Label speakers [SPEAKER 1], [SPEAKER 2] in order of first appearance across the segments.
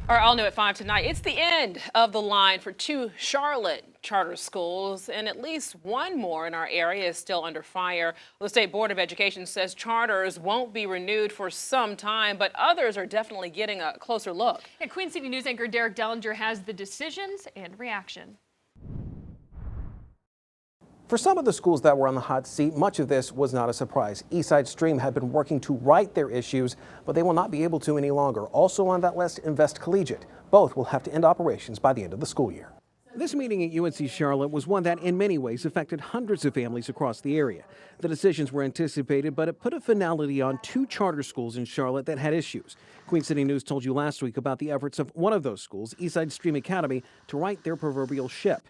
[SPEAKER 1] Our all new at 5 tonight. It's the end of the line for 2 Charlotte charter schools, and at least one more in our area is still under fire. The State Board of Education says charters won't be renewed for some time, but others are definitely getting a closer look.
[SPEAKER 2] And Queen City News anchor Derek Dellinger has the decisions and reaction.
[SPEAKER 3] For some of the schools that were on the hot seat, much of this was not a surprise. Eastside Stream had been working to right their issues, but they will not be able to any longer. Also on that list, Invest Collegiate. Both will have to end operations by the end of the school year. This meeting at UNC Charlotte was one that in many ways affected hundreds of families across the area. The decisions were anticipated, but it put a finality on 2 charter schools in Charlotte that had issues. Queen City News told you last week about the efforts of one of those schools, Eastside Stream Academy, to right their proverbial ship.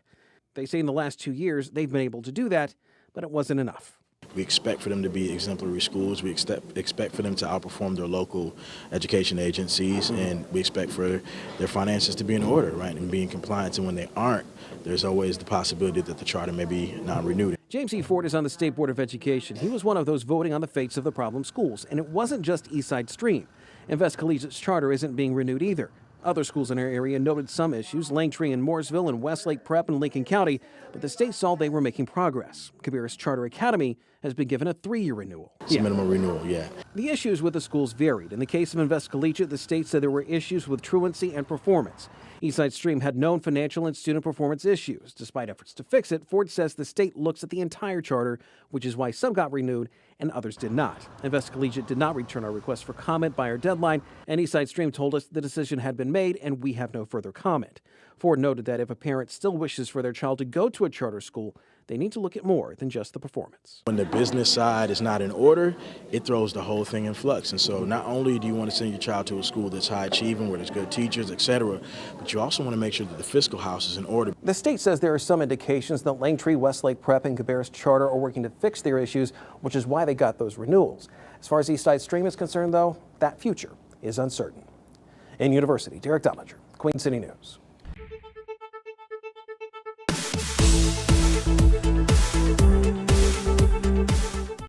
[SPEAKER 3] They say in the last 2 years they've been able to do that, but it wasn't enough.
[SPEAKER 4] We expect for them to be exemplary schools. We expect for them to outperform their local education agencies, and we expect for their finances to be in order, right, and be in compliance. And when they aren't, there's always the possibility that the charter may be non-renewed.
[SPEAKER 3] James E. Ford is on the State Board of Education. He was one of those voting on the fates of the problem schools, and it wasn't just Eastside Stream. Invest Collegiate's charter isn't being renewed either. Other schools in our area noted some issues, Langtree in Mooresville and Westlake Prep in Lincoln County, but the state saw they were making progress. Cabarrus Charter Academy has been given a 3-year renewal.
[SPEAKER 4] It's a minimum renewal, yeah.
[SPEAKER 3] The issues with the schools varied. In the case of Invest Collegiate, the state said there were issues with truancy and performance. Eastside Stream had known financial and student performance issues. Despite efforts to fix it, Ford says the state looks at the entire charter, which is why some got renewed and others did not. Invest Collegiate did not return our request for comment by our deadline, and Eastside Stream told us the decision had been made and we have no further comment. Ford noted that if a parent still wishes for their child to go to a charter school, they need to look at more than just the performance.
[SPEAKER 4] When the business side is not in order, it throws the whole thing in flux. And so not only do you want to send your child to a school that's high achieving, where there's good teachers, etc., but you also want to make sure that the fiscal house is in order.
[SPEAKER 3] The state says there are some indications that Langtree, Westlake Prep, and Cabarrus Charter are working to fix their issues, which is why they got those renewals. As far as Eastside Stream is concerned, though, that future is uncertain. In University, Derek Dellinger, Queen City News.